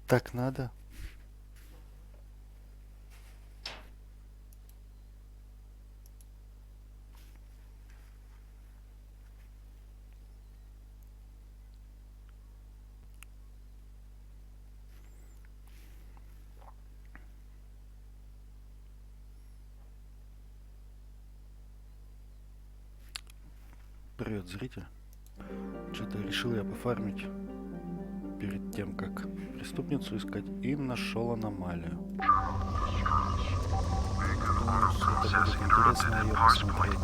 Так надо. Привет, зритель. Что-то решил я пофармить перед тем, как преступницу искать, и нашел аномалию. Думаю, это будет интересно ее посмотреть.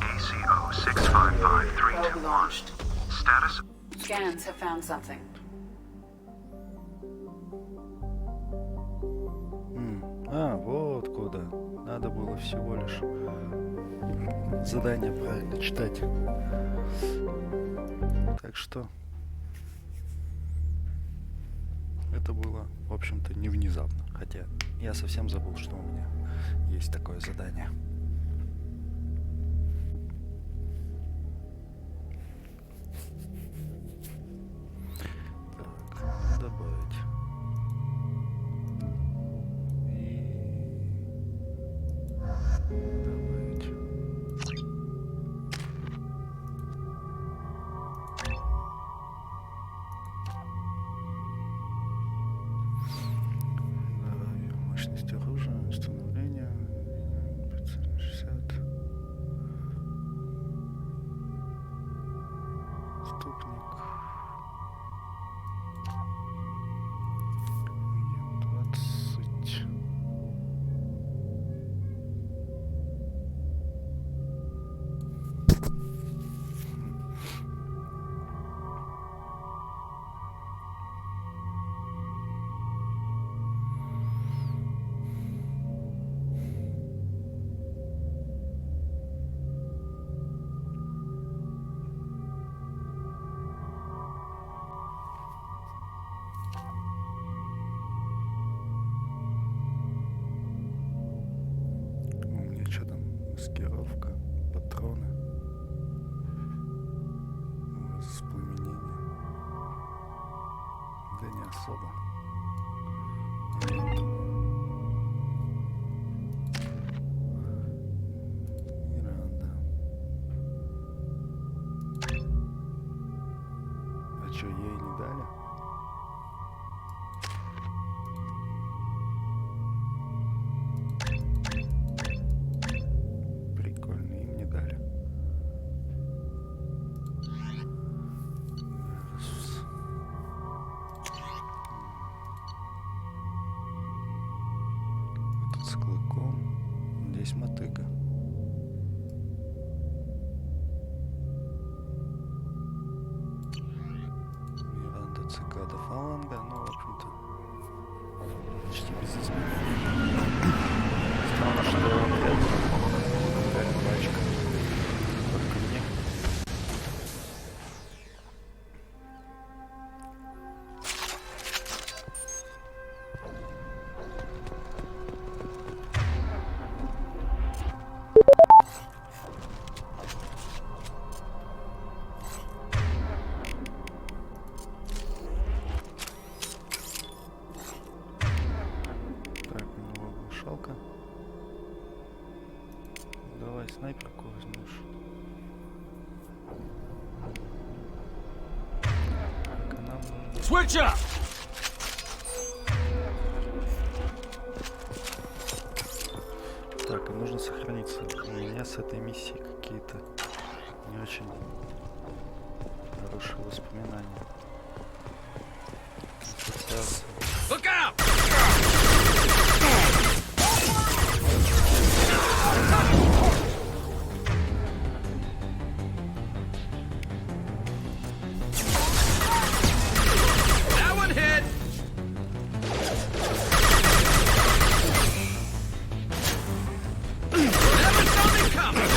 Scans have found something. Вот куда. Надо было всего лишь задание правильно читать. Так что это было, в общем-то, не внезапно. Хотя я совсем забыл, что у меня есть такое задание. Так, добавить. И добавить. Мощность оружия, установление, 560. Ступник. 20. У меня что там? Маскировка, патроны, воспламенение. Да не особо. Миранда. А что, ей не дали? Прикольно, им не дали. Этот с клыком. Здесь мотыга. Миранда, цикада, фаланга. Ну, в общем-то, почти без изменений. Странно, что какая-то пачка. Только мне. Так, у него глушалка. Давай снайперку возьмешь. Так, а нам нужно... Switch up! Так, и нужно сохраниться. У меня с этой миссии какие-то не очень хорошие воспоминания. Сейчас... Look out! That one hit! Never saw me coming!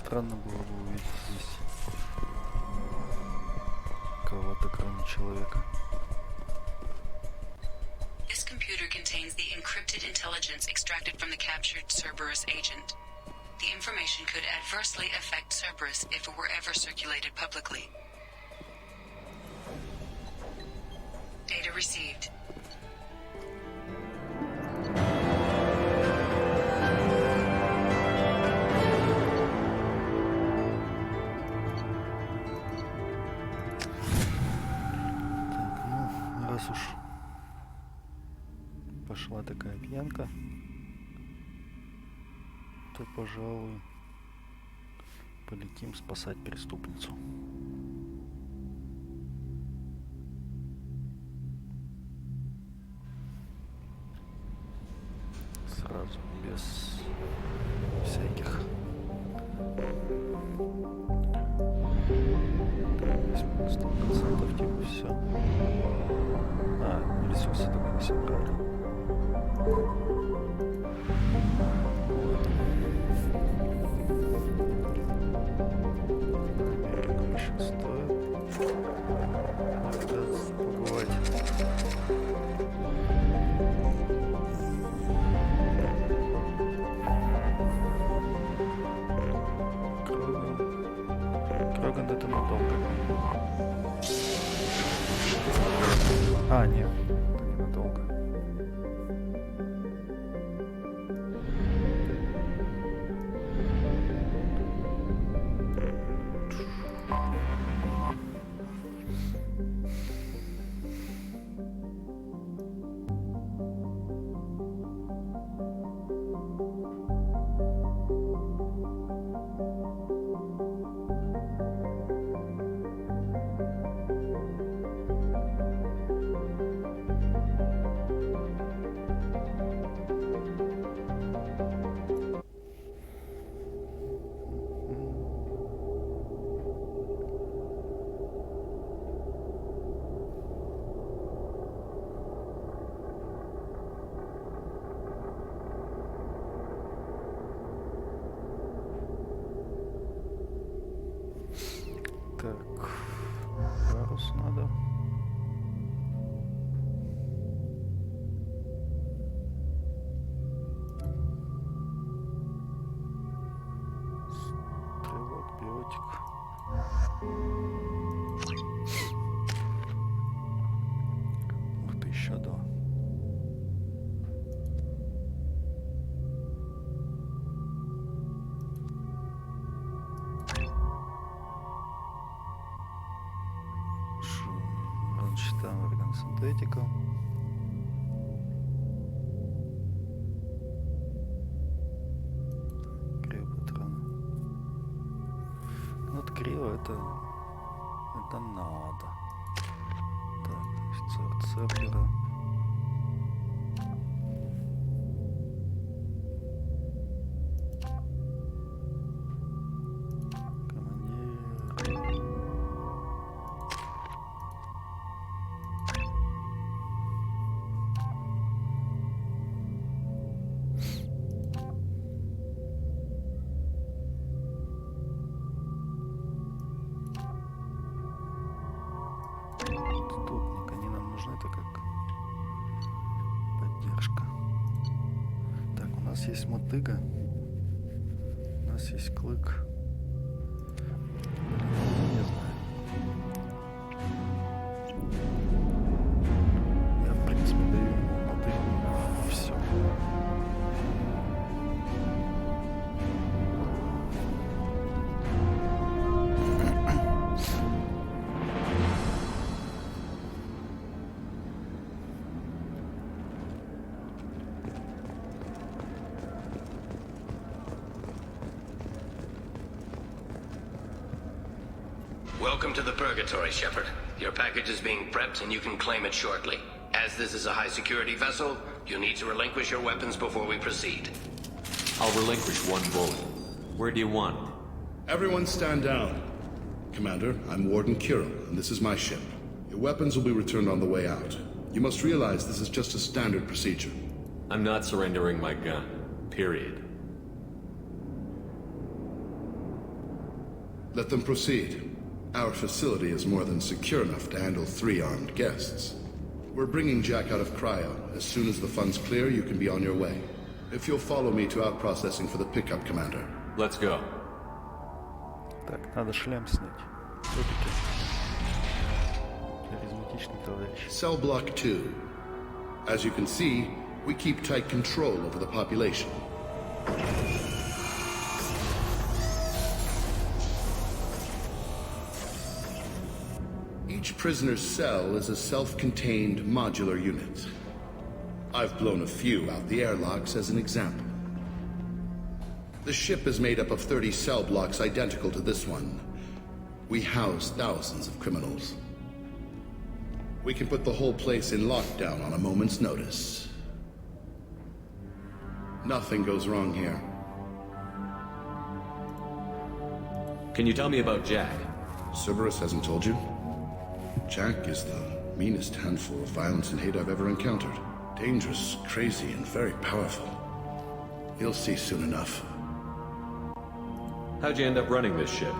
Странно было бы увидеть здесь кого-то, кроме человека. This computer contains the encrypted intelligence extracted from the captured Cerberus agent. The information could adversely affect Cerberus if it were ever circulated publicly. Data received. Раз уж пошла такая пьянка, то, пожалуй, полетим спасать преступницу. Сразу, без всяких. Так, 100% типа все. Ресурсы только не собрали. Нам еще стоит. Придется побывать. Кроган это надолго. Нет, это ненадолго. Так, парус надо. Стрелок, биотик. Ух ты, еще два. Читаем орган синтетика. Криво патрон. Ну вот криво это надо. Так, сорт сервера. Это как поддержка. Так, у нас есть мотыга. У нас есть клык. Не знаю. Я, в принципе, даю ему мотыгу. Все. Welcome to the Purgatory, Shepard. Your package is being prepped and you can claim it shortly. As this is a high-security vessel, you'll need to relinquish your weapons before we proceed. I'll relinquish one bullet. Where do you want? Everyone stand down. Commander, I'm Warden Kirill, and this is my ship. Your weapons will be returned on the way out. You must realize this is just a standard procedure. I'm not surrendering my gun. Period. Let them proceed. Our facility is more than secure enough to handle 3 armed guests. We're bringing Jack out of cryo. As soon as the funds clear, you can be on your way. If you'll follow me to out-processing for the pickup, Commander. Let's go. Так, надо шлем снять. Все-таки. Харизматичный товарищ. Cell Block 2. As you can see, we keep tight control over the population. Each prisoner's cell is a self-contained modular unit. I've blown a few out the airlocks as an example. The ship is made up of 30 cell blocks identical to this one. We house thousands of criminals. We can put the whole place in lockdown on a moment's notice. Nothing goes wrong here. Can you tell me about Jack? Cerberus hasn't told you? Jack is the meanest handful of violence and hate I've ever encountered. Dangerous, crazy, and very powerful. You'll see soon enough. How'd you end up running this ship?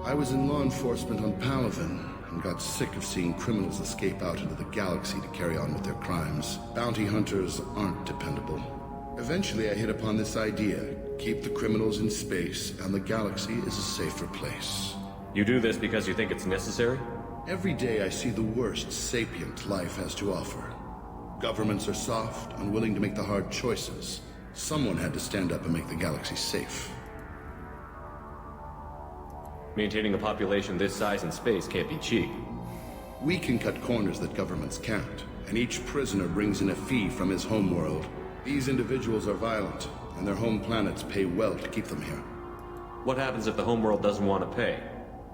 I was in law enforcement on Palaven and got sick of seeing criminals escape out into the galaxy to carry on with their crimes. Bounty hunters aren't dependable. Eventually I hit upon this idea. Keep the criminals in space and the galaxy is a safer place. You do this because you think it's necessary? Every day I see the worst sapient life has to offer. Governments are soft, unwilling to make the hard choices. Someone had to stand up and make the galaxy safe. Maintaining a population this size in space can't be cheap. We can cut corners that governments can't, and each prisoner brings in a fee from his homeworld. These individuals are violent, and their home planets pay well to keep them here. What happens if the homeworld doesn't want to pay?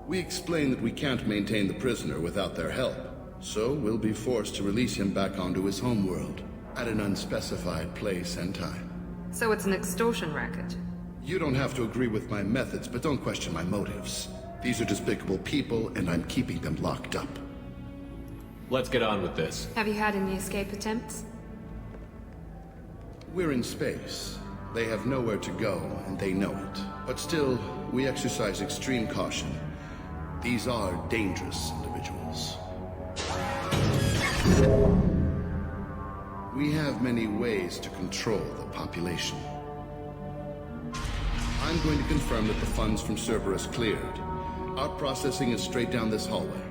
We explain that we can't maintain the prisoner without their help, so we'll be forced to release him back onto his homeworld, at an unspecified place and time. So it's an extortion racket. You don't have to agree with my methods, but don't question my motives. These are despicable people, and I'm keeping them locked up. Let's get on with this. Have you had any escape attempts? We're in space. They have nowhere to go, and they know it. But still, we exercise extreme caution. These are dangerous individuals. We have many ways to control the population. I'm going to confirm that the funds from Cerberus cleared. Our processing is straight down this hallway.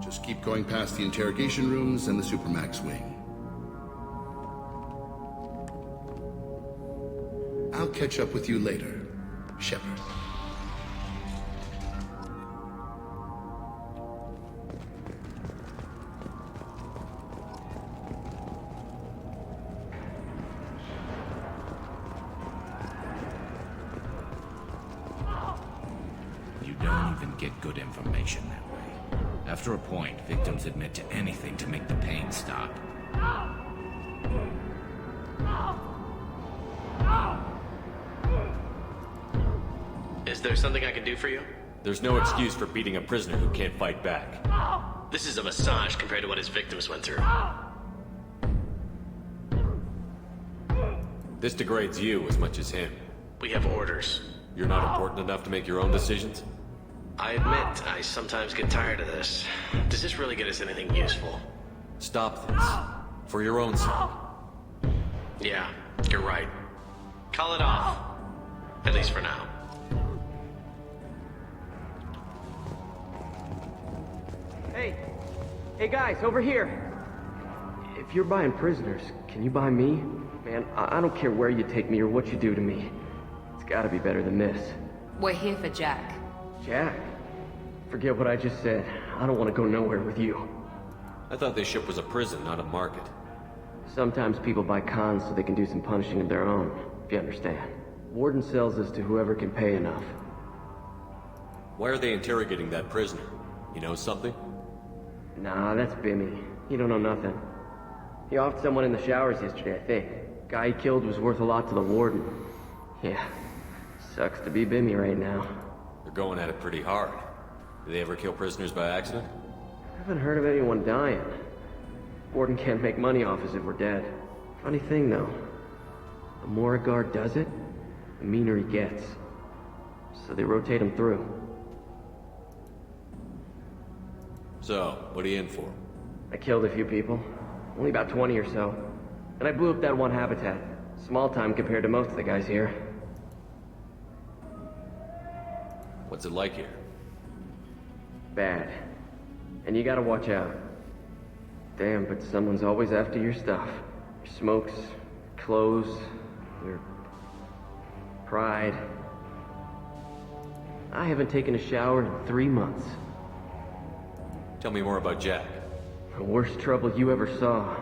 Just keep going past the interrogation rooms and the Supermax wing. I'll catch up with you later, Shepard. You don't even get good information that way. After a point, victims admit to anything to make the pain stop. Is there something I can do for you? There's no excuse for beating a prisoner who can't fight back. This is a massage compared to what his victims went through. This degrades you as much as him. We have orders. You're not important enough to make your own decisions? I admit, I sometimes get tired of this. Does this really get us anything useful? Stop this. For your own sake. Yeah, you're right. Call it off. At least for now. Hey guys, over here! If you're buying prisoners, can you buy me? Man, I don't care where you take me or what you do to me. It's gotta be better than this. We're here for Jack. Jack? Forget what I just said. I don't want to go nowhere with you. I thought this ship was a prison, not a market. Sometimes people buy cons so they can do some punishing of their own, if you understand. Warden sells us to whoever can pay enough. Why are they interrogating that prisoner? You know something? Nah, that's Bimmy. He don't know nothing. He offed someone in the showers yesterday, I think. Guy he killed was worth a lot to the warden. Yeah, sucks to be Bimmy right now. They're going at it pretty hard. Do they ever kill prisoners by accident? I haven't heard of anyone dying. Warden can't make money off us if we're dead. Funny thing, though. The more a guard does it, the meaner he gets. so they rotate them through. So, what are you in for? I killed a few people, only about 20 or so, and I blew up that one habitat. Small time compared to most of the guys here. What's it like here? Bad. And you gotta watch out. Damn, but someone's always after your stuff. Your smokes, clothes, your pride. I haven't taken a shower in 3 months. Tell me more about Jack. The worst trouble you ever saw.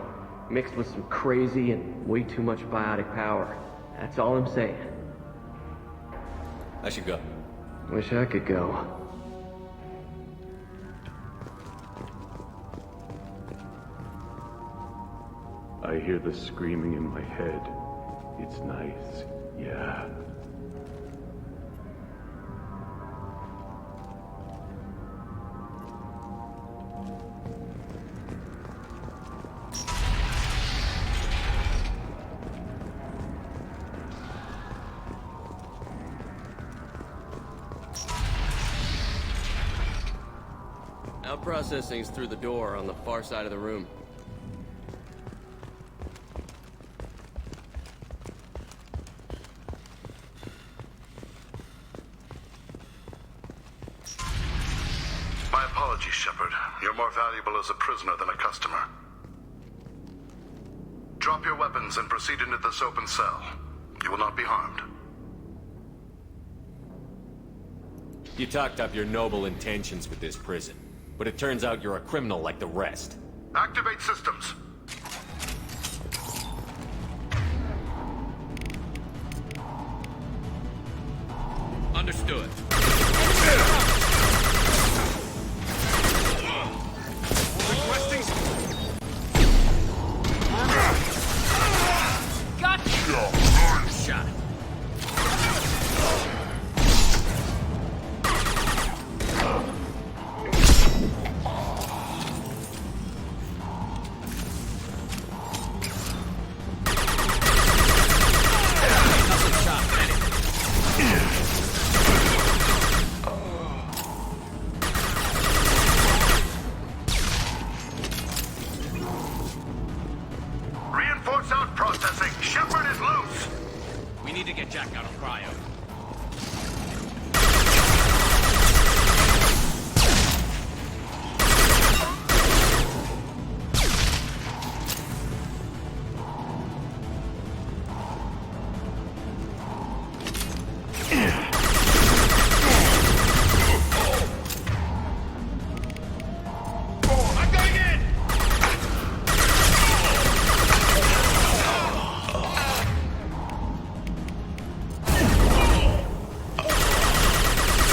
Mixed with some crazy and way too much biotic power. That's all I'm saying. I should go. Wish I could go. I hear the screaming in my head. It's nice, yeah. Now processing's through the door on the far side of the room. My apologies, Shepard. You're more valuable as a prisoner than a customer. Drop your weapons and proceed into this open cell. You will not be harmed. You talked up your noble intentions with this prison, but it turns out you're a criminal like the rest. Activate systems. Understood. Requesting. Gotcha. Shot. Reinforce out processing. Shepard is loose. We need to get Jack out of cryo. I'm going in!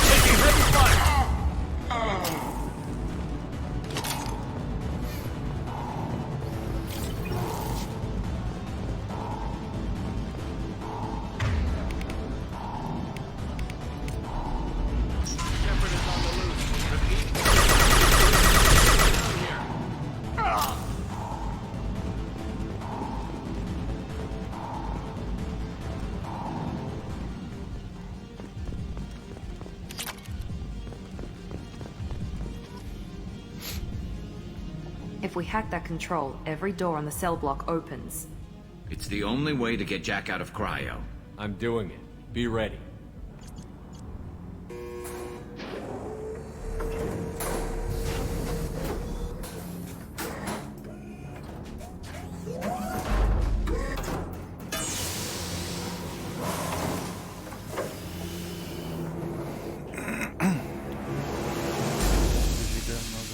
Taking heavy fire! Shepard is on the loose. Repeat. Down here. If we hack that control, every door on the cell block opens. It's the only way to get Jack out of cryo. I'm doing it. Be ready.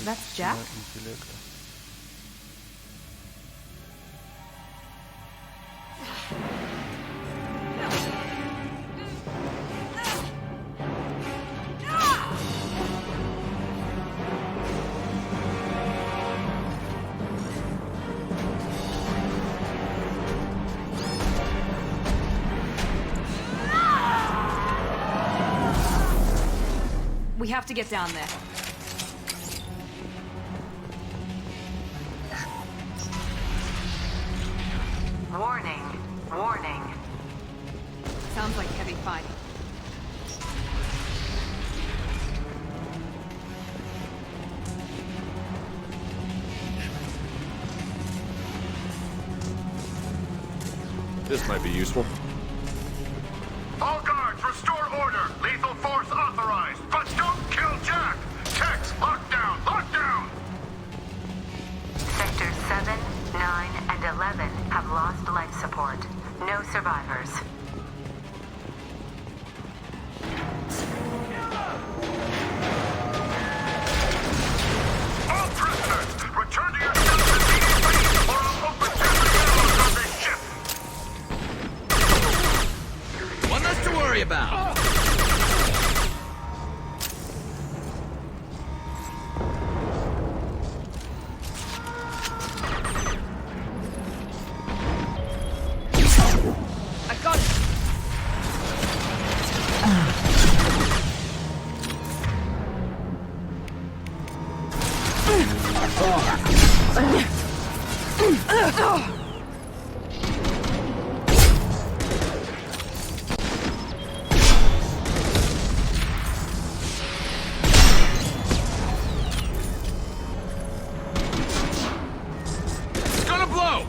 That's Jack? We have to get down there. Warning. Warning. Sounds like heavy fighting. This might be useful. All guards, restore order. Lethal force authorized. But don't kill Jack. Tex, lockdown, lockdown. Sectors 7, 9, and 11 have lost life support. No survivors. All prisoners, return to your cells immediately, or I'll open every airlock on this ship. One less to worry about. I got it! It's gonna blow!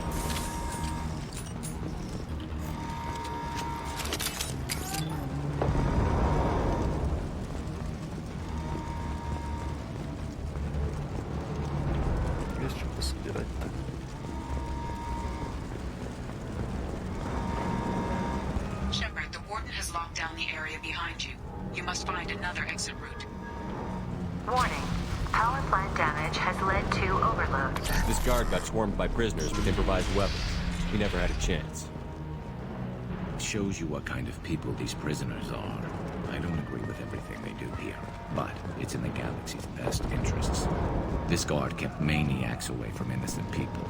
Есть что пособирать-то. Shepard, the Warden has locked down the area behind you. You must find another exit route. Warning. Power plant damage has led to overload. This guard got swarmed by prisoners with improvised weapons. He never had a chance. It shows you what kind of people these prisoners are. I don't agree with everything they do here, but it's in the galaxy's best interests. This guard kept maniacs away from innocent people.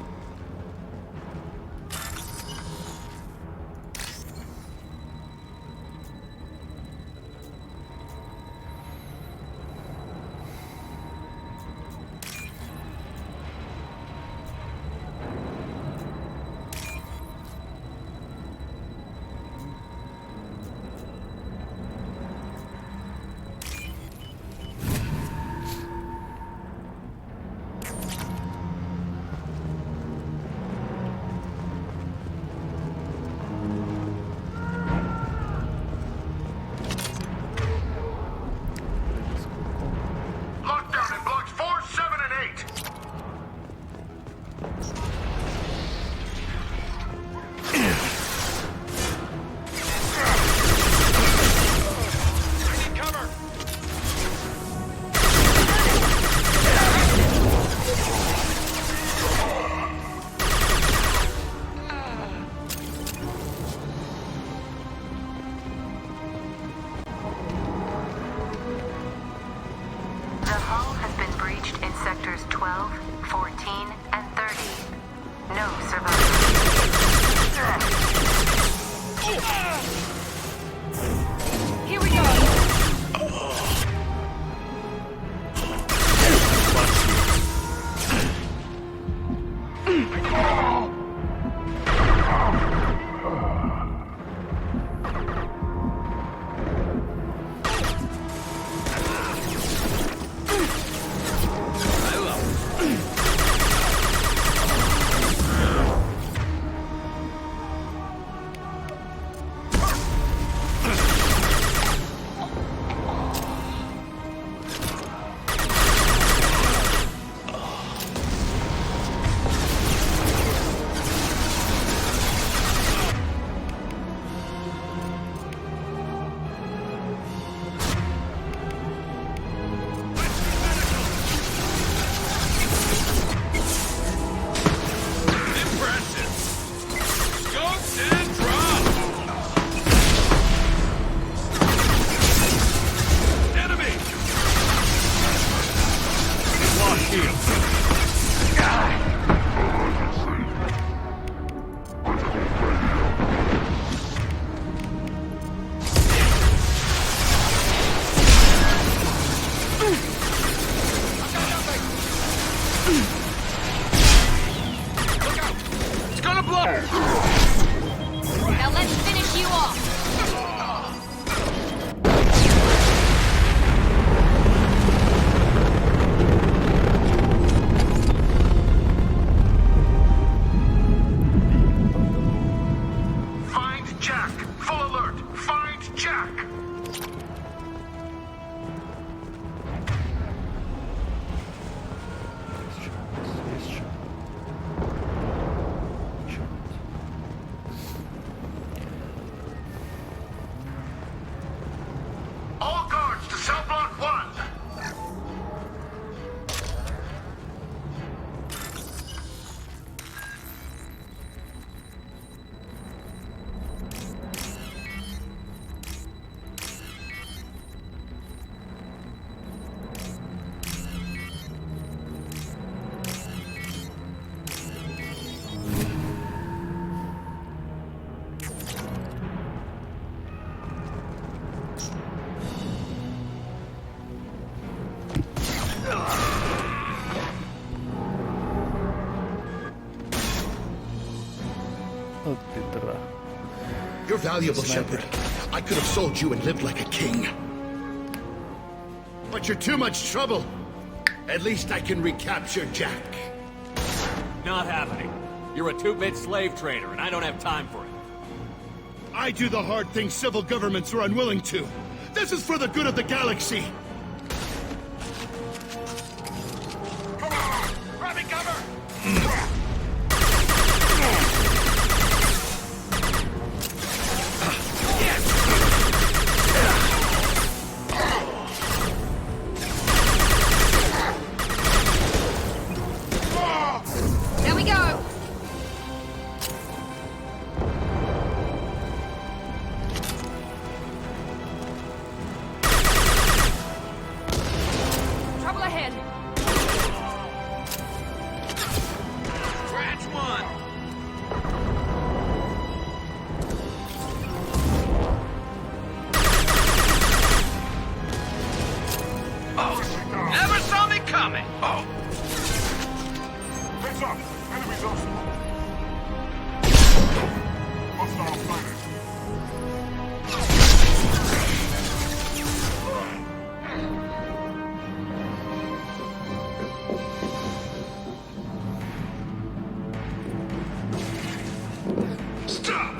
Lockdown in blocks 4, 7, and 8. I need cover. The hull has been breached in sectors 12, 14, and 30. No survivors. Here we go! Now let's finish you off! от Петра. You're valuable, Shepard. I could have sold you and lived like a king. But you're too much trouble. At least I can recapture Jack. Not happening. You're a 2-bit slave trader, and I don't have time for it. I do the hard things civil governments are unwilling to. This is for the good of the galaxy. Come on! Grabbing cover! There we go! Trouble ahead! Scratch one! Never saw me coming! Oh! Heads up! Enemies also! Hostile fighters! Stop!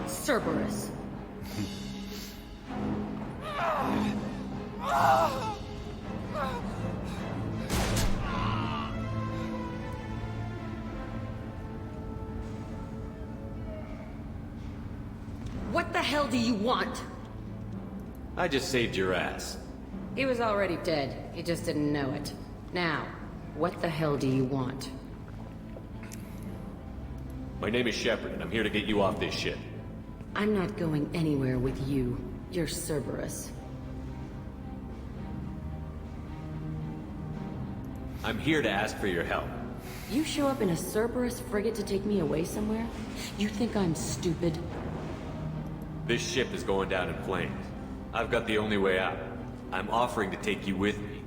Cerberus. What the hell do you want? I just saved your ass. He was already dead. He just didn't know it. Now, what the hell do you want? My name is Shepard, and I'm here to get you off this ship. I'm not going anywhere with you. You're Cerberus. I'm here to ask for your help. You show up in a Cerberus frigate to take me away somewhere? You think I'm stupid? This ship is going down in flames. I've got the only way out. I'm offering to take you with me.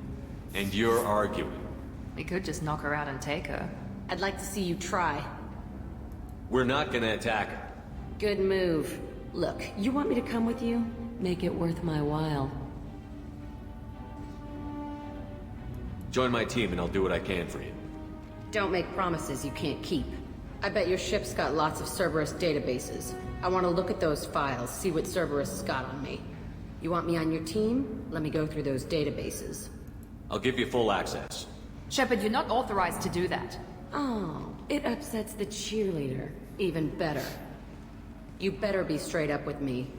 And you're arguing. We could just knock her out and take her. I'd like to see you try. We're not gonna attack her. Good move. Look, you want me to come with you? Make it worth my while. Join my team and I'll do what I can for you. Don't make promises you can't keep. I bet your ship's got lots of Cerberus databases. I want to look at those files, see what Cerberus has got on me. You want me on your team? Let me go through those databases. I'll give you full access. Shepard, you're not authorized to do that. Oh, it upsets the cheerleader. Even better. You better be straight up with me.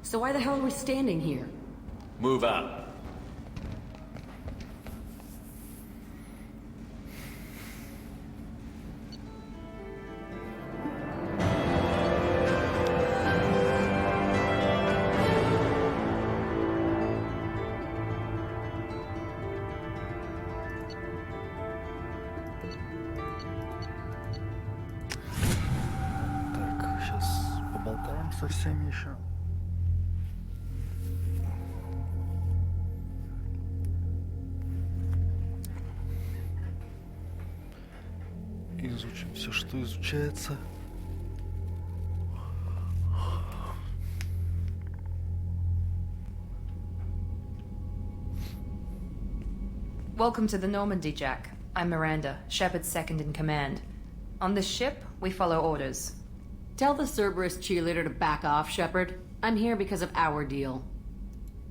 So why the hell are we standing here? Move out. Так, сейчас поболтаем со всеми еще. Изучим все, что изучается. Welcome to the Normandy, Jack. I'm Miranda, Shepard's second in command. On this ship, we follow orders. Tell the Cerberus cheerleader to back off, Shepard. I'm here because of our deal.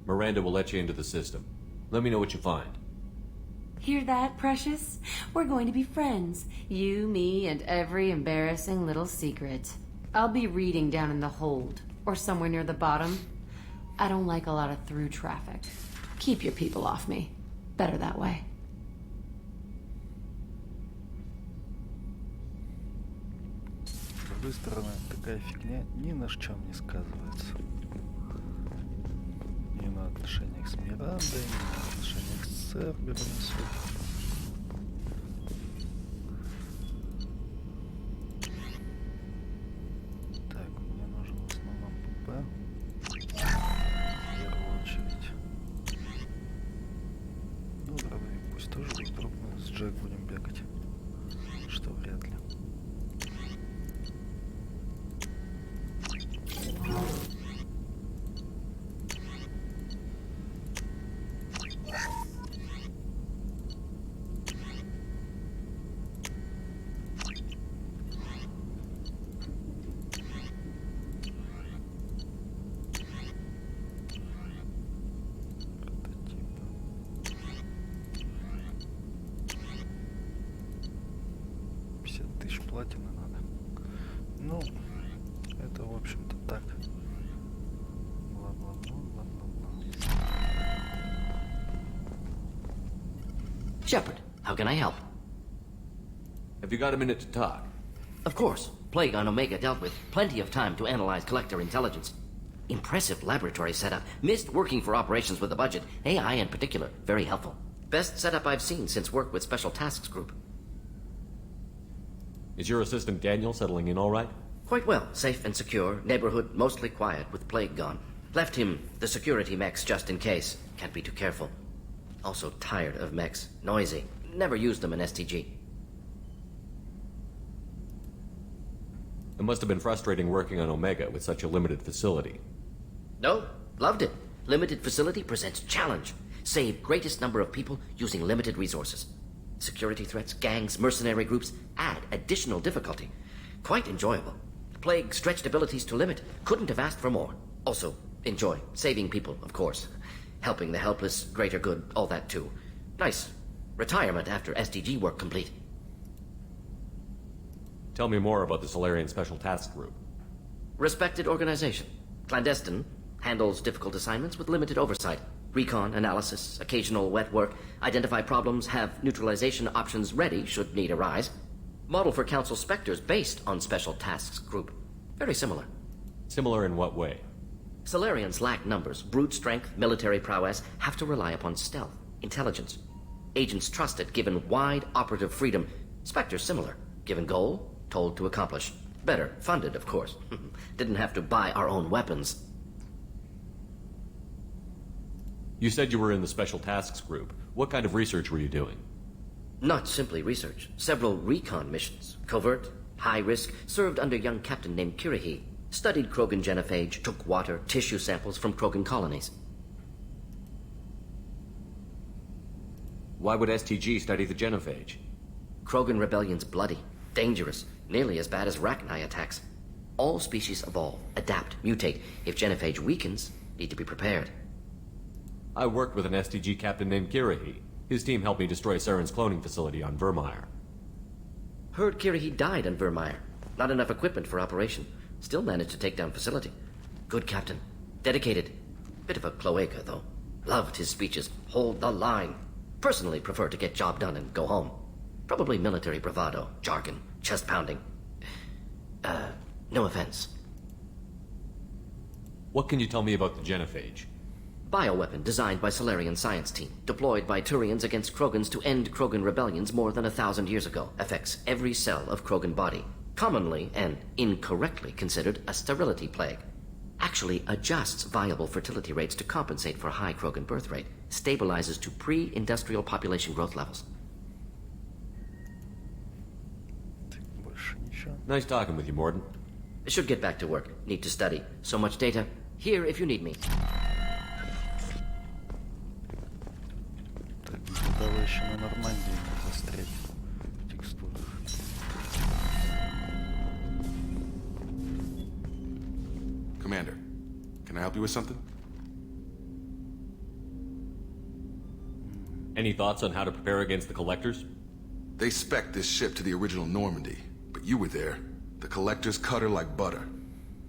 Miranda will let you into the system. Let me know what you find. Hear that, Precious? We're going to be friends. You, me, and every embarrassing little secret. I'll be reading down in the hold, or somewhere near the bottom. I don't like a lot of through traffic. Keep your people off me. Better that way. С другой стороны, такая фигня ни на чем не сказывается. Ни на отношениях с Мирандой, ни на отношениях с Цербером. Так, мне нужен в основном ПП. в общем-то, так. Бла-бла-бла. Shepard, how can I help? Have you got a minute to talk? Of course. Plague on Omega dealt with. Plenty of time to analyze collector intelligence. Impressive laboratory setup. Missed working for operations with a budget. AI in particular. Very helpful. Best setup I've seen since work with Special Tasks Group. Is your assistant Daniel settling in all right? Quite well. Safe and secure. Neighborhood mostly quiet with Plague gone. Left him the security mechs just in case. Can't be too careful. Also tired of mechs. Noisy. Never used them in STG. It must have been frustrating working on Omega with such a limited facility. No, loved it. Limited facility presents challenge. Save greatest number of people using limited resources. Security threats, gangs, mercenary groups add additional difficulty. Quite enjoyable. Plague stretched abilities to limit. Couldn't have asked for more. Also, enjoy. Saving people, of course. Helping the helpless, greater good, all that too. Nice. Retirement after SDG work complete. Tell me more about the Solarian Special Task Group. Respected organization. Clandestine. Handles difficult assignments with limited oversight. Recon, analysis, occasional wet work. Identify problems, have neutralization options ready should need arise. Model for Council Spectres based on Special Tasks Group. Very similar. Similar in what way? Solarians lack numbers, brute strength, military prowess, have to rely upon stealth, intelligence. Agents trusted, given wide operative freedom. Spectres similar. Given goal, told to accomplish. Better, funded, of course. Didn't have to buy our own weapons. You said you were in the Special Tasks Group. What kind of research were you doing? Not simply research. Several recon missions. Covert, high risk, served under young captain named Kirihi. Studied Krogan genophage, took water, tissue samples from Krogan colonies. Why would STG study the genophage? Krogan rebellion's bloody, dangerous, nearly as bad as Rachni attacks. All species evolve, adapt, mutate. If genophage weakens, need to be prepared. I worked with an STG captain named Kirihi. His team helped me destroy Saren's cloning facility on Vermeer. Heard Kirihi died on Vermeer. Not enough equipment for operation. Still managed to take down facility. Good captain. Dedicated. Bit of a cloaca, though. Loved his speeches. Hold the line. Personally prefer to get job done and go home. Probably military bravado, jargon, chest pounding. No offense. What can you tell me about the genophage? Bioweapon designed by Solarian science team. Deployed by Turians against Krogans to end Krogan rebellions more than 1,000 years ago. Affects every cell of Krogan body. Commonly and incorrectly considered a sterility plague. Actually adjusts viable fertility rates to compensate for high Krogan birth rate. Stabilizes to pre-industrial population growth levels. Nice talking with you, Morden. Should get back to work. Need to study. So much data. Here if you need me. Так, давай еще на Нормандии застрять в текстурах. Commander, can I help you with something? Any thoughts on how to prepare against the Collectors? They spec'd this ship to the original Normandy, but you were there. The Collectors cut her like butter.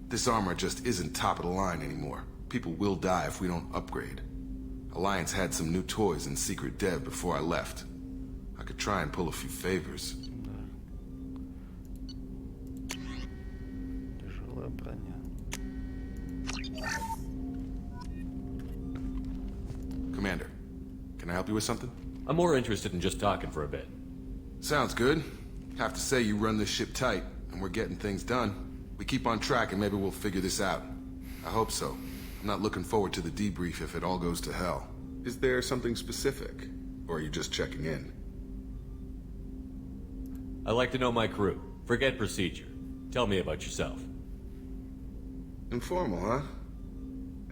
This armor just isn't top of the line anymore. People will die if we don't upgrade. Alliance had some new toys in secret dev before I left. I could try and pull a few favors. Тяжелая броня. Commander, can I help you with something? I'm more interested in just talking for a bit. Sounds good. Have to say you run this ship tight, and we're getting things done. We keep on track and maybe we'll figure this out. I hope so. I'm not looking forward to the debrief if it all goes to hell. Is there something specific? Or are you just checking in? I like to know my crew. Forget procedure. Tell me about yourself. Informal, huh?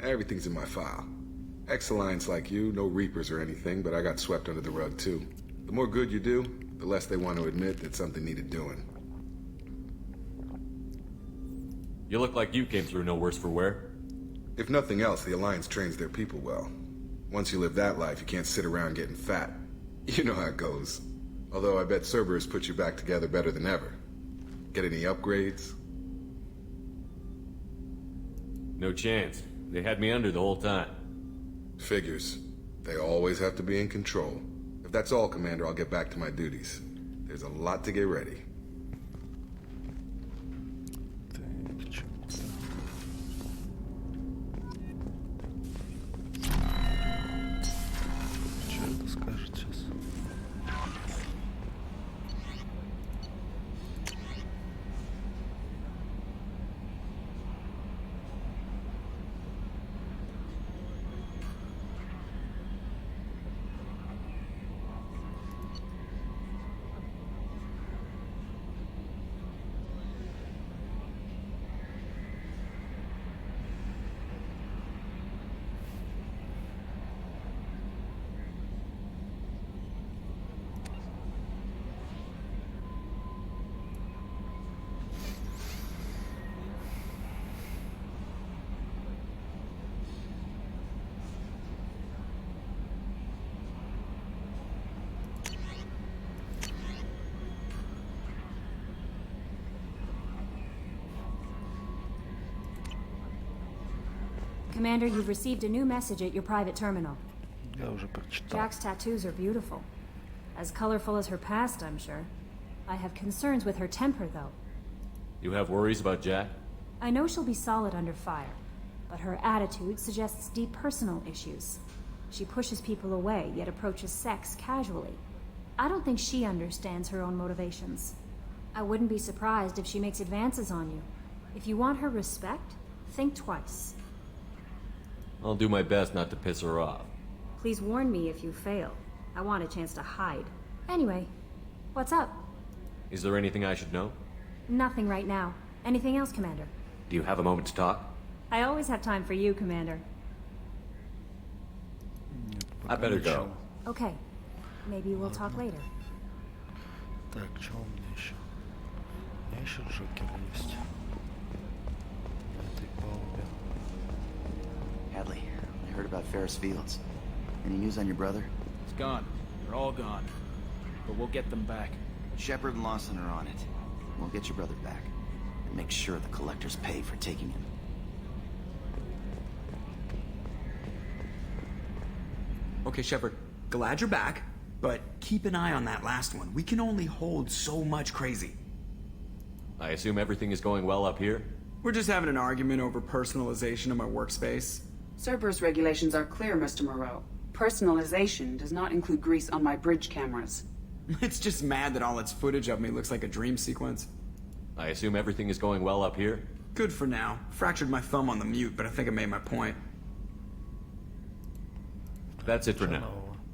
Everything's in my file. Ex-Alliance like you, no Reapers or anything, but I got swept under the rug too. The more good you do, the less they want to admit that something needed doing. You look like you came through no worse for wear. If nothing else, the Alliance trains their people well. Once you live that life, you can't sit around getting fat. You know how it goes. Although I bet Cerberus put you back together better than ever. Get any upgrades? No chance. They had me under the whole time. Figures. They always have to be in control. If that's all, Commander, I'll get back to my duties. There's a lot to get ready. Так, чё-то... Что это скажет сейчас? Commander, you've received a new message at your private terminal. Я уже прочитал. Jack's tattoos are beautiful. As colorful as her past, I'm sure. I have concerns with her temper, though. You have worries about Jack? I know she'll be solid under fire, but her attitude suggests deep personal issues. She pushes people away, yet approaches sex casually. I don't think she understands her own motivations. I wouldn't be surprised if she makes advances on you. If you want her respect, think twice. I'll do my best not to piss her off. Please warn me if you fail. I want a chance to hide. Anyway, what's up? Is there anything I should know? Nothing right now. Anything else, Commander? Do you have a moment to talk? I always have time for you, Commander. I better go. Okay. Maybe we'll talk later. Так, что у меня еще? У меня еще Джокер есть. На этой палубе. Hadley, I heard about Ferris Fields. Any news on your brother? He's gone. They're all gone. But we'll get them back. Shepard and Lawson are on it. We'll get your brother back. And make sure the collectors pay for taking him. Okay, Shepard. Glad you're back, but keep an eye on that last one. We can only hold so much crazy. I assume everything is going well up here? We're just having an argument over personalization of my workspace. Cerberus regulations are clear, Mr. Moreau. Personalization does not include grease on my bridge cameras. It's just mad that all its footage of me looks like a dream sequence. I assume everything is going well up here? Good for now. Fractured my thumb on the mute, but I think I made my point. That's it for now.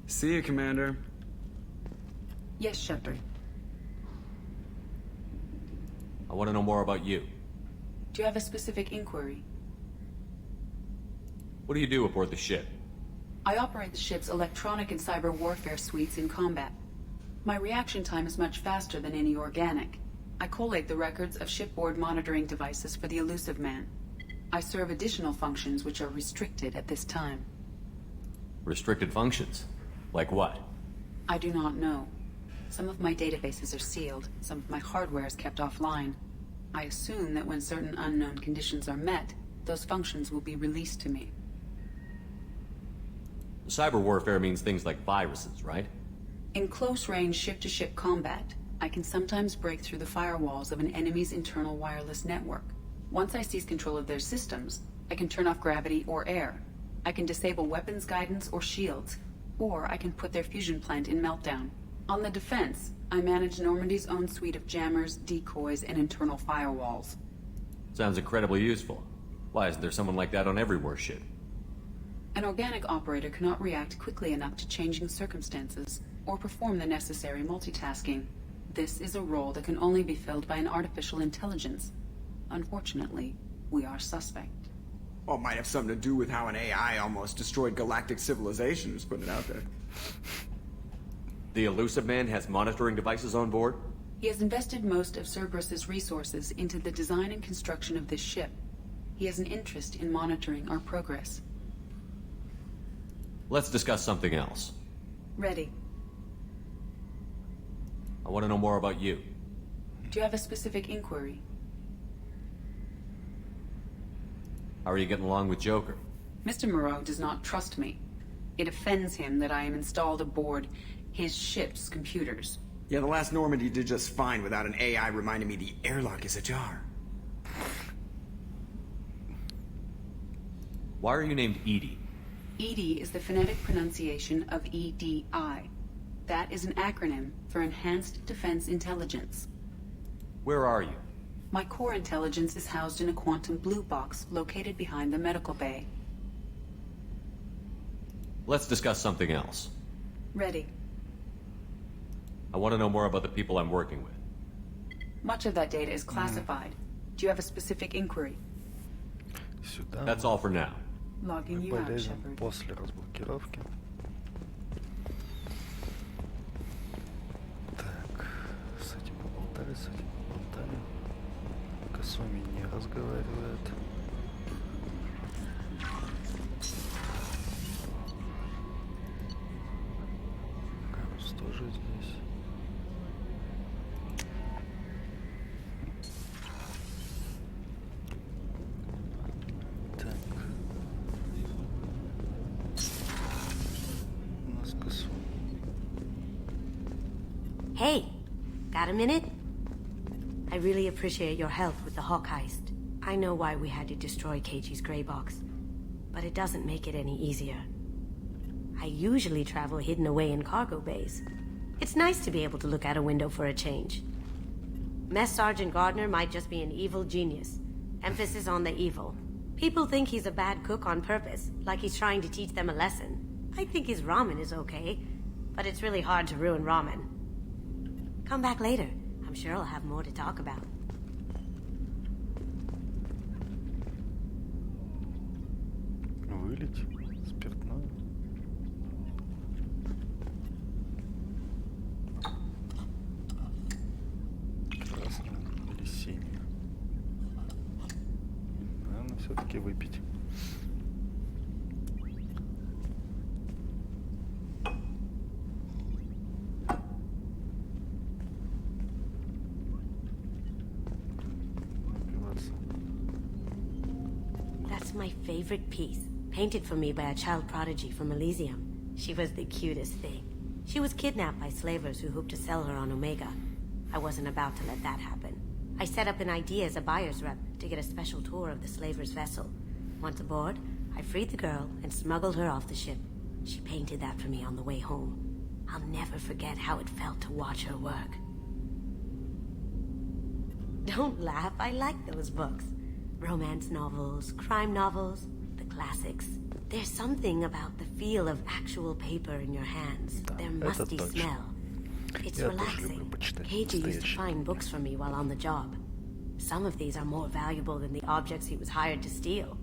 See you, Commander. Yes, Shepard. I want to know more about you. Do you have a specific inquiry? What do you do aboard the ship? I operate the ship's electronic and cyber warfare suites in combat. My reaction time is much faster than any organic. I collate the records of shipboard monitoring devices for the elusive man. I serve additional functions which are restricted at this time. Restricted functions? Like what? I do not know. Some of my databases are sealed, some of my hardware is kept offline. I assume that when certain unknown conditions are met, those functions will be released to me. Cyber warfare means things like viruses, right? In close-range ship-to-ship combat, I can sometimes break through the firewalls of an enemy's internal wireless network. Once I seize control of their systems, I can turn off gravity or air. I can disable weapons guidance or shields, or I can put their fusion plant in meltdown. On the defense, I manage Normandy's own suite of jammers, decoys, and internal firewalls. Sounds incredibly useful. Why isn't there someone like that on every warship? An organic operator cannot react quickly enough to changing circumstances, or perform the necessary multitasking. This is a role that can only be filled by an artificial intelligence. Unfortunately, we are suspect. Well, it might have something to do with how an AI almost destroyed galactic civilization, just putting it out there. The elusive man has monitoring devices on board? He has invested most of Cerberus's resources into the design and construction of this ship. He has an interest in monitoring our progress. Let's discuss something else. Ready. I want to know more about you. Do you have a specific inquiry? How are you getting along with Joker? Mr. Moreau does not trust me. It offends him that I am installed aboard his ship's computers. Yeah, the last Normandy did just fine without an AI reminding me the airlock is ajar. Why are you named Edie? EDI is the phonetic pronunciation of EDI. That is an acronym for Enhanced Defense Intelligence. Where are you? My core intelligence is housed in a quantum blue box located behind the medical bay. Let's discuss something else. Ready. I want to know more about the people I'm working with. Much of that data is classified. Do you have a specific inquiry? Сюда. That's all for now. Logging Мы you out, полезем Shepard. после разблокировки. Так, с этим поболтали, с этим поболтали. Косуми не разговаривает. Карус тоже здесь. Так. У нас Косуми. Hey, got a minute? I really appreciate your help with the Hawk heist. I know why we had to destroy Keiji's gray box, but it doesn't make it any easier. I usually travel hidden away in cargo bays. It's nice to be able to look out a window for a change. Mess Sergeant Gardner might just be an evil genius. Emphasis on the evil. People think he's a bad cook on purpose, like he's trying to teach them a lesson. I think his ramen is okay, but it's really hard to ruin ramen. Come back later. I'm sure I'll have more to talk about. Вылить спиртное. Красное или синее. Наверное, все-таки выпить. Напиваться. That's my favorite piece. Painted for me by a child prodigy from Elysium. She was the cutest thing. She was kidnapped by slavers who hoped to sell her on Omega. I wasn't about to let that happen. I set up an idea as a buyer's rep to get a special tour of the slaver's vessel. Once aboard, I freed the girl and smuggled her off the ship. She painted that for me on the way home. I'll never forget how it felt to watch her work. Don't laugh, I like those books. Romance novels, crime novels, the classics. There's something about the feel of actual paper in your hands, their musty smell. It's relaxing. Keiji used to find books for me while on the job. Some of these are more valuable than the objects he was hired to steal.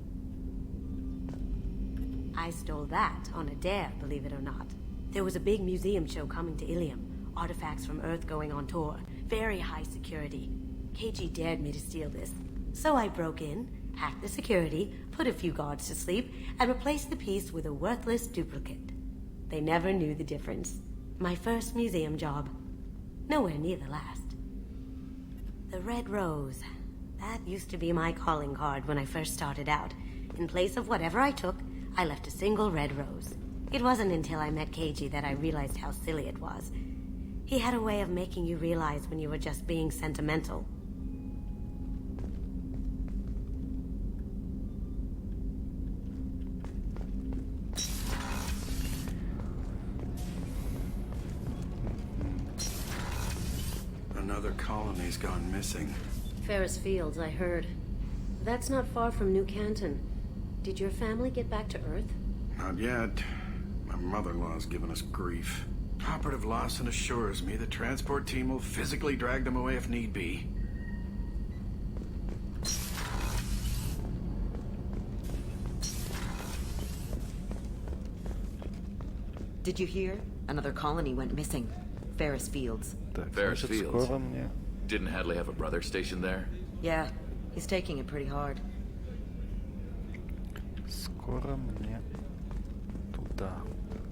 I stole that on a dare, believe it or not. There was a big museum show coming to Ilium. Artifacts from Earth going on tour. Very high security. Keiji dared me to steal this. So I broke in, hacked the security, put a few guards to sleep, and replaced the piece with a worthless duplicate. They never knew the difference. My first museum job. Nowhere near the last. The Red Rose. That used to be my calling card when I first started out. In place of whatever I took, I left a single red rose. It wasn't until I met Keiji that I realized how silly it was. He had a way of making you realize when you were just being sentimental. Another colony's gone missing. Ferris Fields, I heard. That's not far from New Canton. Did your family get back to Earth? Not yet. My mother-in-law's given us grief. Operative Lawson assures me the transport team will physically drag them away if need be. Did you hear? Another colony went missing. Ferris Fields. Ferris Fields? Didn't Hadley have a brother stationed there? Yeah, he's taking it pretty hard. Скоро мне туда.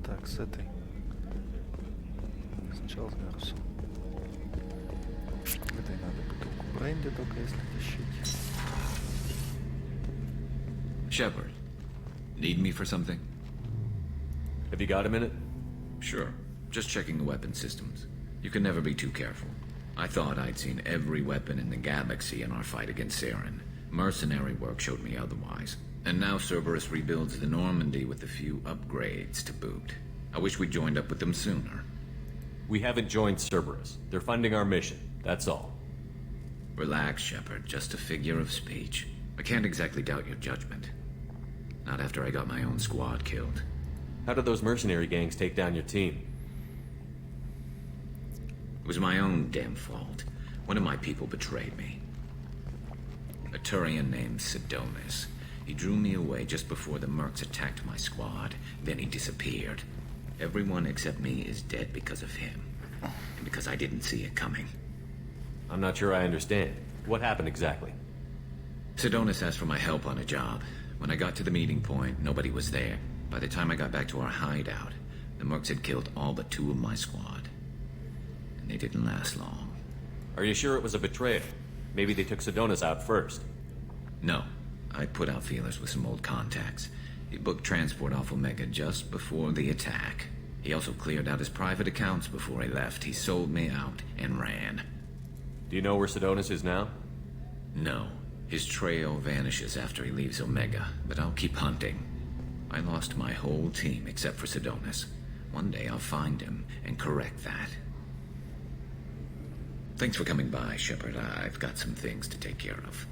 Так, с этой. Сначала с Гарусом. Этой надо бутылку бренди только если тащить. Shepard, need me for something? Have you got a minute? Sure. Just checking the weapon systems. You can never be too careful. I thought I'd seen every weapon in the galaxy in our fight against Saren. Mercenary work showed me otherwise. And now Cerberus rebuilds the Normandy with a few upgrades to boot. I wish we'd joined up with them sooner. We haven't joined Cerberus. They're funding our mission, that's all. Relax, Shepard. Just a figure of speech. I can't exactly doubt your judgment. Not after I got my own squad killed. How did those mercenary gangs take down your team? It was my own damn fault. One of my people betrayed me. A Turian named Sidonis. He drew me away just before the mercs attacked my squad. Then he disappeared. Everyone except me is dead because of him. And because I didn't see it coming. I'm not sure I understand. What happened exactly? Sidonis asked for my help on a job. When I got to the meeting point, nobody was there. By the time I got back to our hideout, the mercs had killed all but 2 of my squad. And they didn't last long. Are you sure it was a betrayal? Maybe they took Sidonis out first. No. I put out feelers with some old contacts. He booked transport off Omega just before the attack. He also cleared out his private accounts before he left. He sold me out and ran. Do you know where Sidonis is now? No. His trail vanishes after he leaves Omega, but I'll keep hunting. I lost my whole team except for Sidonis. One day I'll find him and correct that. Thanks for coming by, Shepard. I've got some things to take care of.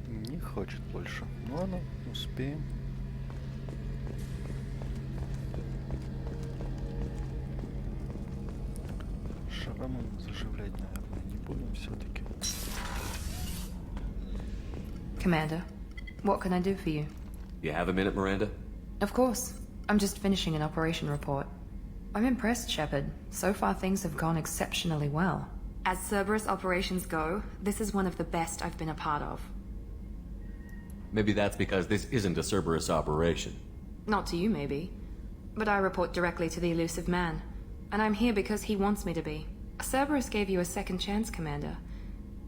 Не хочет больше. Ну ладно, успеем. Шрамы заживлять, наверное, не будем все-таки. Commander, what can I do for you? You have a minute, Miranda? Of course. I'm just finishing an operation report. I'm impressed, Shepard. So far things have gone exceptionally well. As Cerberus operations go, this is one of the best I've been a part of. Maybe that's because this isn't a Cerberus operation. Not to you, maybe. But I report directly to the elusive man. And I'm here because he wants me to be. Cerberus gave you a second chance, Commander.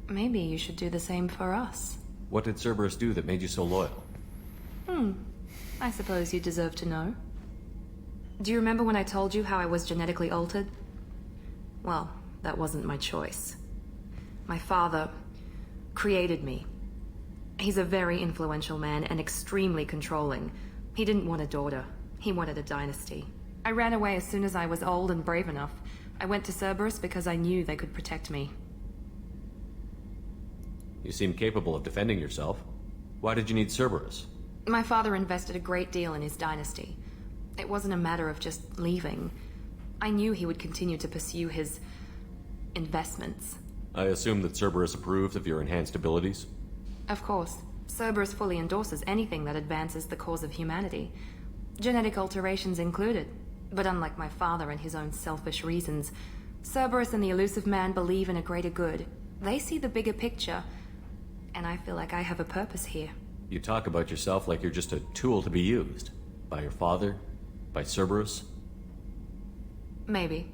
Maybe you should do the same for us. What did Cerberus do that made you so loyal? I suppose you deserve to know. Do you remember when I told you how I was genetically altered? Well, that wasn't my choice. My father created me. He's a very influential man and extremely controlling. He didn't want a daughter. He wanted a dynasty. I ran away as soon as I was old and brave enough. I went to Cerberus because I knew they could protect me. You seem capable of defending yourself. Why did you need Cerberus? My father invested a great deal in his dynasty. It wasn't a matter of just leaving. I knew he would continue to pursue his investments. I assume that Cerberus approved of your enhanced abilities? Of course. Cerberus fully endorses anything that advances the cause of humanity. Genetic alterations included. But unlike my father and his own selfish reasons, Cerberus and the elusive man believe in a greater good. They see the bigger picture, and I feel like I have a purpose here. You talk about yourself like you're just a tool to be used. By your father? By Cerberus? Maybe.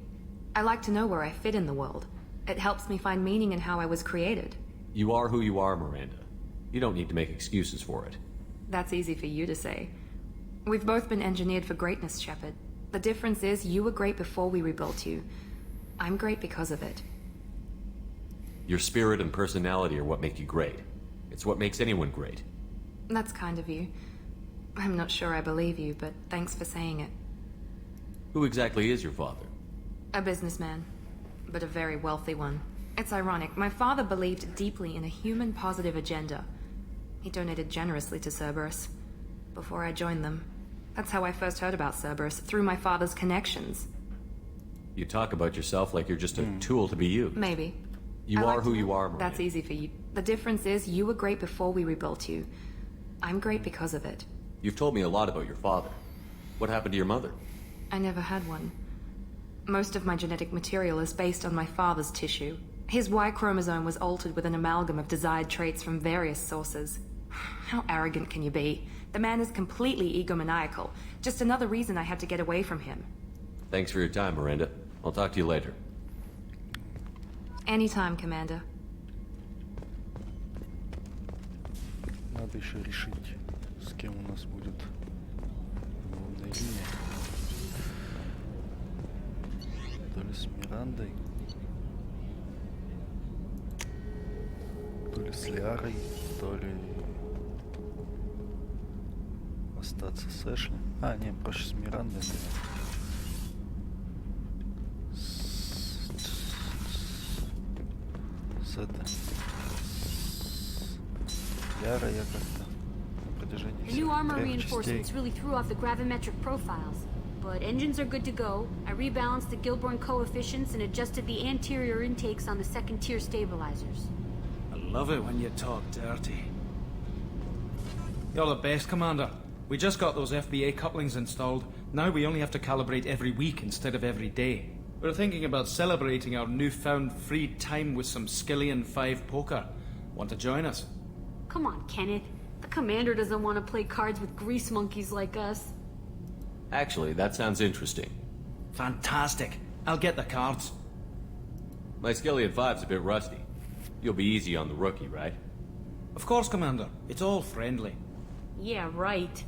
I like to know where I fit in the world. It helps me find meaning in how I was created. You are who you are, Miranda. You don't need to make excuses for it. That's easy for you to say. We've both been engineered for greatness, Shepard. The difference is you were great before we rebuilt you. I'm great because of it. Your spirit and personality are what make you great. It's what makes anyone great. That's kind of you. I'm not sure I believe you, but thanks for saying it. Who exactly is your father? A businessman, but a very wealthy one. It's ironic. My father believed deeply in a human-positive agenda. He donated generously to Cerberus before I joined them. That's how I first heard about Cerberus, through my father's connections. You talk about yourself like you're just a tool to be used. Maybe. You are who you are, Miranda. That's easy for you. The difference is you were great before we rebuilt you. I'm great because of it. You've told me a lot about your father. What happened to your mother? I never had one. Most of my genetic material is based on my father's tissue. His Y chromosome was altered with an amalgam of desired traits from various sources. How arrogant can you be? The man is completely egomaniacal. Just another reason I had to get away from him. Thanks for your time, Miranda. I'll talk to you later. Anytime, Commander. Надо еще решить, с кем у нас будет главная линия. То ли с Мирандой, то ли с Лиарой, то ли остаться с Эшли. А, не, проще с Мирандой, наверное. С Лиарой я как-то на протяжении The new armor трех частей. reinforcements really threw off the gravimetric profiles. But engines are good to go. I rebalanced the Gilborn coefficients and adjusted the anterior intakes on the second-tier stabilizers. I love it when you talk dirty. You're the best, Commander. We just got those FBA couplings installed. Now we only have to calibrate every week instead of every day. We're thinking about celebrating our newfound free time with some Skillian 5 poker. Want to join us? Come on, Kenneth. The commander doesn't want to play cards with grease monkeys like us. Actually, that sounds interesting. Fantastic. I'll get the cards. My Skillian 5's a bit rusty. You'll be easy on the rookie, right? Of course, Commander. It's all friendly. Yeah, right.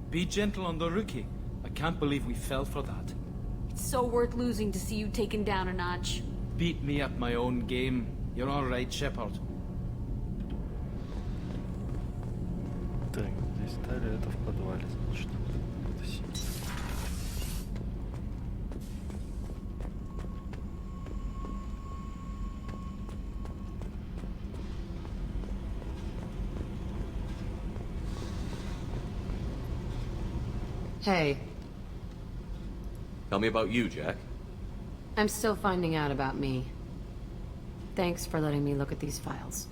Be gentle on the rookie. I can't believe we fell for that. It's so worth losing to see you taken down a notch. Beat me at my own game. You're all right, Shepard. Так, здесь далее это в подвале, значит. Это синий. Hey, Tell me about you, Jack. I'm still finding out about me. Thanks for letting me look at these files.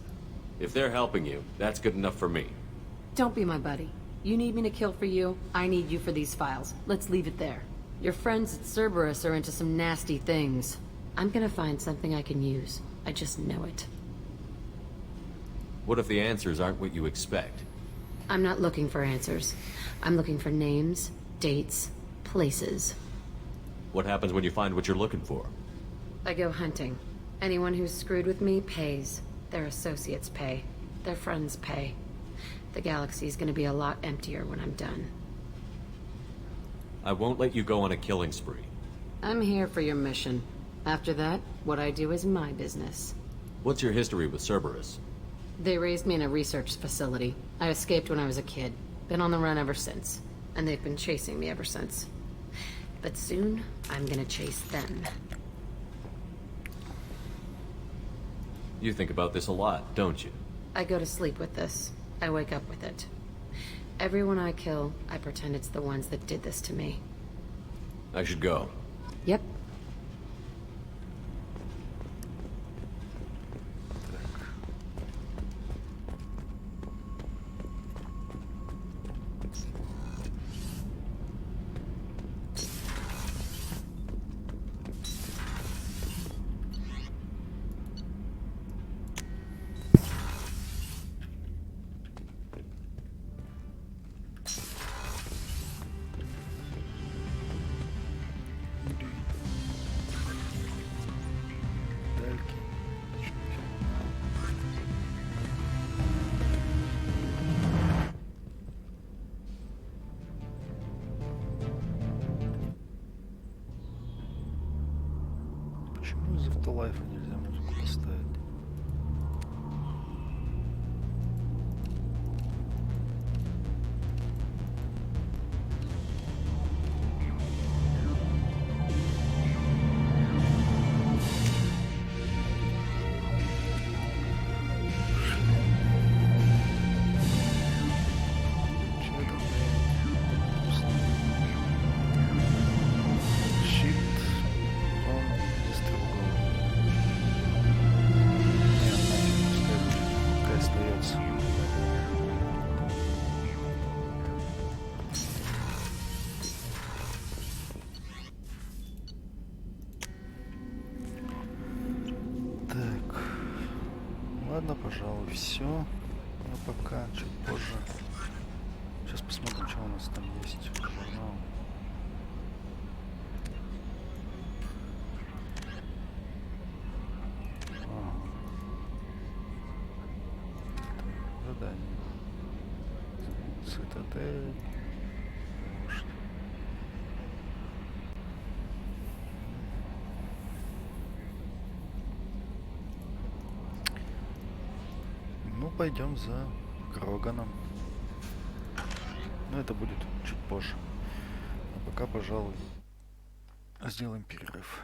If they're helping you, that's good enough for me. Don't be my buddy. You need me to kill for you, I need you for these files. Let's leave it there. Your friends at Cerberus are into some nasty things. I'm gonna find something I can use. I just know it. What if the answers aren't what you expect? I'm not looking for answers. I'm looking for names, dates, places. What happens when you find what you're looking for? I go hunting. Anyone who's screwed with me pays. Their associates pay. Their friends pay. The galaxy's gonna be a lot emptier when I'm done. I won't let you go on a killing spree. I'm here for your mission. After that, what I do is my business. What's your history with Cerberus? They raised me in a research facility. I escaped when I was a kid. Been on the run ever since. And they've been chasing me ever since. But soon, I'm gonna chase them. You think about this a lot, don't you? I go to sleep with this. I wake up with it. Everyone I kill, I pretend it's the ones that did this to me. I should go. Yep. Почему из автолайфа нельзя музыку поставить? Ладно, пожалуй, все. Но пока, чуть позже. Сейчас посмотрим, что у нас там есть. Журнал. Цитадель. Ну, пойдем за Кроганом. Но это будет чуть позже. А пока, пожалуй, сделаем перерыв.